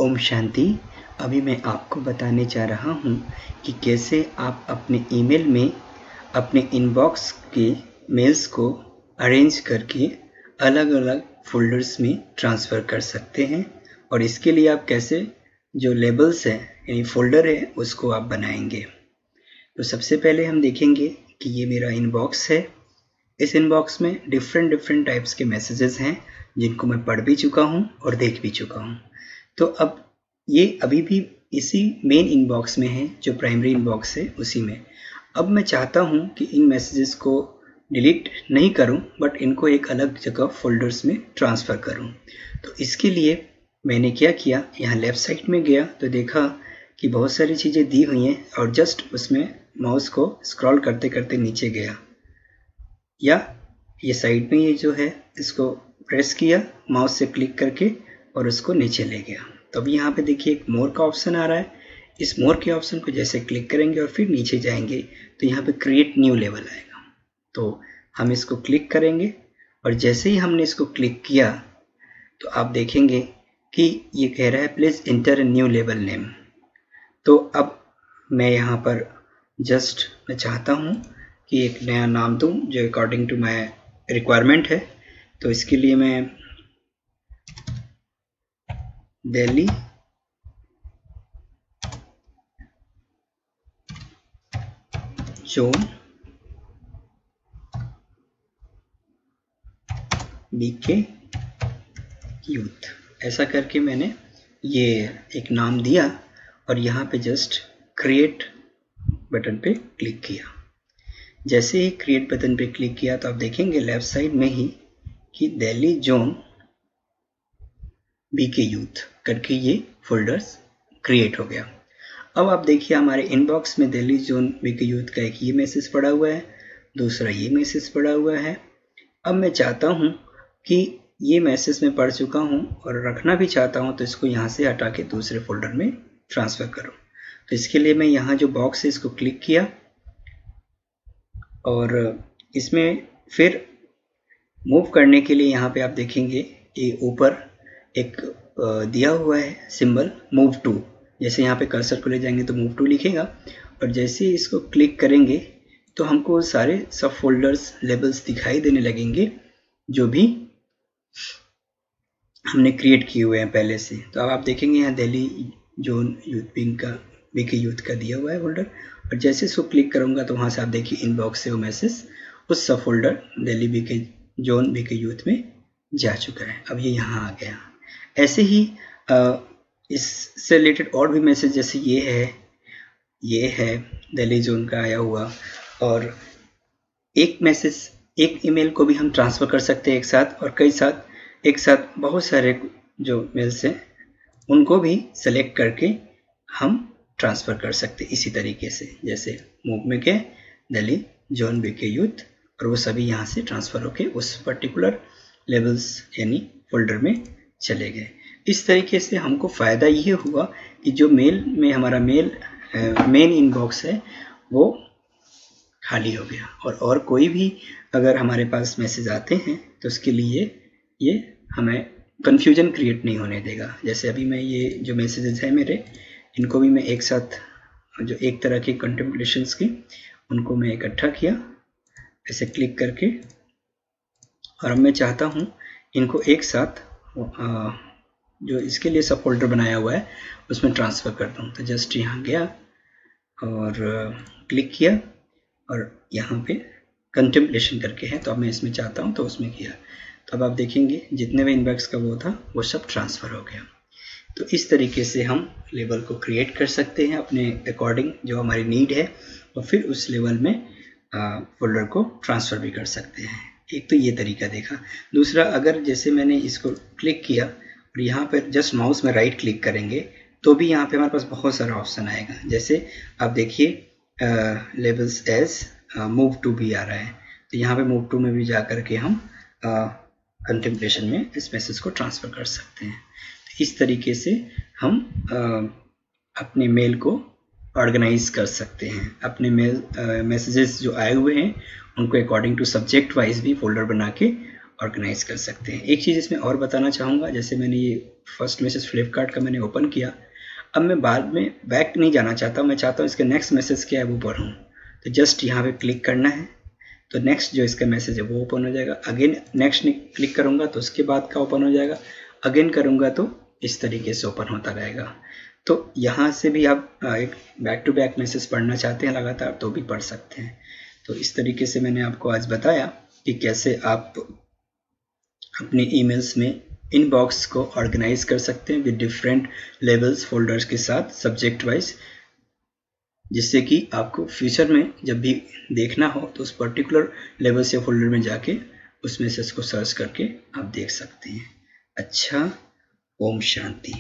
ओम शांति। अभी मैं आपको बताने जा रहा हूँ कि कैसे आप अपने ईमेल में अपने इनबॉक्स के मेल्स को अरेंज करके अलग अलग फोल्डर्स में ट्रांसफ़र कर सकते हैं और इसके लिए आप कैसे जो लेबल्स हैं यानी फोल्डर है उसको आप बनाएंगे। तो सबसे पहले हम देखेंगे कि ये मेरा इनबॉक्स है। इस इनबॉक्स में डिफरेंट टाइप्स के मैसेजेस हैं जिनको मैं पढ़ भी चुका हूँ और देख भी चुका हूँ। तो अब ये अभी भी इसी मेन इनबॉक्स में है जो प्राइमरी इनबॉक्स है उसी में। अब मैं चाहता हूँ कि इन मैसेजेस को डिलीट नहीं करूँ बट इनको एक अलग जगह फोल्डर्स में ट्रांसफ़र करूँ। तो इसके लिए मैंने क्या किया, यहाँ लेफ़्ट साइड में गया तो देखा कि बहुत सारी चीज़ें दी हुई हैं और जस्ट उसमें माउस को स्क्रॉल करते करते नीचे गया या ये साइड में ये जो है इसको प्रेस किया माउस से क्लिक करके और उसको नीचे ले गया। तो अब यहाँ पे देखिए एक मोर का ऑप्शन आ रहा है। इस मोर के ऑप्शन को जैसे क्लिक करेंगे और फिर नीचे जाएंगे तो यहाँ पे क्रिएट न्यू लेवल आएगा। तो हम इसको क्लिक करेंगे और जैसे ही हमने इसको क्लिक किया तो आप देखेंगे कि ये कह रहा है please inter new level name. तो अब मैं यहाँ पर जस्ट मैं चाहता हूँ कि एक नया नाम दूँ जो अकॉर्डिंग टू माई रिक्वायरमेंट है। तो इसके लिए मैं दिल्ली जोन बीके यूथ ऐसा करके मैंने ये एक नाम दिया और यहाँ पे जस्ट क्रिएट बटन पे क्लिक किया। जैसे ही क्रिएट बटन पे क्लिक किया तो आप देखेंगे लेफ्ट साइड में ही कि दिल्ली जोन बीके यूथ करके ये फोल्डर्स क्रिएट हो गया। अब आप देखिए हमारे इनबॉक्स में दिल्ली जोन बीके यूथ का एक ये मैसेज पड़ा हुआ है, दूसरा ये मैसेज पड़ा हुआ है। अब मैं चाहता हूँ कि ये मैसेज मैं पढ़ चुका हूँ और रखना भी चाहता हूँ तो इसको यहाँ से हटा के दूसरे फोल्डर में ट्रांसफ़र करूँ। तो इसके लिए मैं यहाँ जो बॉक्स है इसको क्लिक किया और इसमें फिर मूव करने के लिए यहाँ पे आप देखेंगे कि ऊपर एक दिया हुआ है सिंबल मूव टू। जैसे यहाँ पे कर्सर को ले जाएंगे तो मूव टू लिखेगा और जैसे ही इसको क्लिक करेंगे तो हमको सारे सब फोल्डर्स लेबल्स दिखाई देने लगेंगे जो भी हमने क्रिएट किए हुए हैं पहले से। तो अब आप देखेंगे यहाँ दिल्ली जोन यूथ विंग का बीके यूथ का दिया हुआ है फोल्डर और जैसे इसको क्लिक करूँगा तो वहाँ से आप देखिए इनबॉक्स से वो मैसेज उस सब folder Delhi BK zone BK youth में जा चुका है। अब ये यहाँ आ गया। ऐसे ही इससे रिलेटेड और भी मैसेज जैसे ये है दिल्ली जोन का आया हुआ और एक मैसेज एक ईमेल को भी हम ट्रांसफ़र कर सकते हैं एक साथ और एक साथ बहुत सारे जो मेल्स हैं उनको भी सेलेक्ट करके हम ट्रांसफ़र कर सकते इसी तरीके से। जैसे मूव में गए दिल्ली जोन बीके यूथ और वो सभी यहाँ से ट्रांसफ़र होके उस पर्टिकुलर लेवल्स यानी फोल्डर में चले गए। इस तरीके से हमको फ़ायदा ये हुआ कि जो मेल में हमारा मेन इनबॉक्स है वो खाली हो गया और कोई भी अगर हमारे पास मैसेज आते हैं तो उसके लिए ये हमें कन्फ्यूजन क्रिएट नहीं होने देगा। जैसे अभी मैं ये जो मैसेजेस हैं मेरे इनको भी मैं एक साथ जो एक तरह के कंटेम्पलेशंस की उनको मैं इकट्ठा किया ऐसे क्लिक करके और अब मैं चाहता हूँ इनको एक साथ जो इसके लिए सब फोल्डर बनाया हुआ है उसमें ट्रांसफ़र कर दूँ। तो जस्ट यहाँ गया और क्लिक किया और यहाँ पे कंटेम्पलेशन करके है तो अब मैं इसमें चाहता हूँ तो उसमें किया। तो अब आप देखेंगे जितने भी इनबॉक्स का वो था वो सब ट्रांसफ़र हो गया। तो इस तरीके से हम लेवल को क्रिएट कर सकते हैं अपने अकॉर्डिंग जो हमारी नीड है और फिर उस लेवल में फोल्डर को ट्रांसफ़र भी कर सकते हैं। एक तो ये तरीका देखा। दूसरा अगर जैसे मैंने इसको क्लिक किया और यहाँ पर जस्ट माउस में राइट क्लिक करेंगे तो भी यहाँ पे हमारे पास बहुत सारा ऑप्शन आएगा। जैसे आप देखिए लेबल्स एज मूव टू भी आ रहा है तो यहाँ पे मूव टू में भी जा कर के हम कंटेम्पलेशन में इस मैसेज को ट्रांसफ़र कर सकते हैं। तो इस तरीके से हम अपने मेल को ऑर्गेनाइज कर सकते हैं। अपने मेल मैसेजेस जो आए हुए हैं उनको अकॉर्डिंग टू सब्जेक्ट वाइज भी फोल्डर बना के ऑर्गेनाइज कर सकते हैं। एक चीज़ इसमें और बताना चाहूँगा, जैसे मैंने ये फर्स्ट मैसेज फ्लिपकार्ट का मैंने ओपन किया, अब मैं बाद में बैक नहीं जाना चाहता, मैं चाहता हूँ इसके नेक्स्ट मैसेज क्या है वो पढूँ, तो जस्ट यहाँ पे क्लिक करना है, तो नेक्स्ट जो इसका मैसेज है वो ओपन हो जाएगा। अगेन नेक्स्ट क्लिक करूँगा तो उसके बाद का ओपन हो जाएगा, अगेन करूँगा तो इस तरीके से ओपन होता रहेगा। तो यहाँ से भी आप एक बैक टू बैक मैसेज पढ़ना चाहते हैं लगातार तो भी पढ़ सकते हैं। तो इस तरीके से मैंने आपको आज बताया कि कैसे आप अपने ईमेल्स में इनबॉक्स को ऑर्गेनाइज कर सकते हैं विद डिफरेंट लेवल्स फोल्डर्स के साथ सब्जेक्ट वाइज, जिससे कि आपको फ्यूचर में जब भी देखना हो तो उस पर्टिकुलर लेवल से फोल्डर में जाके उस मैसेज को सर्च करके आप देख सकते हैं। अच्छा, ओम शांति।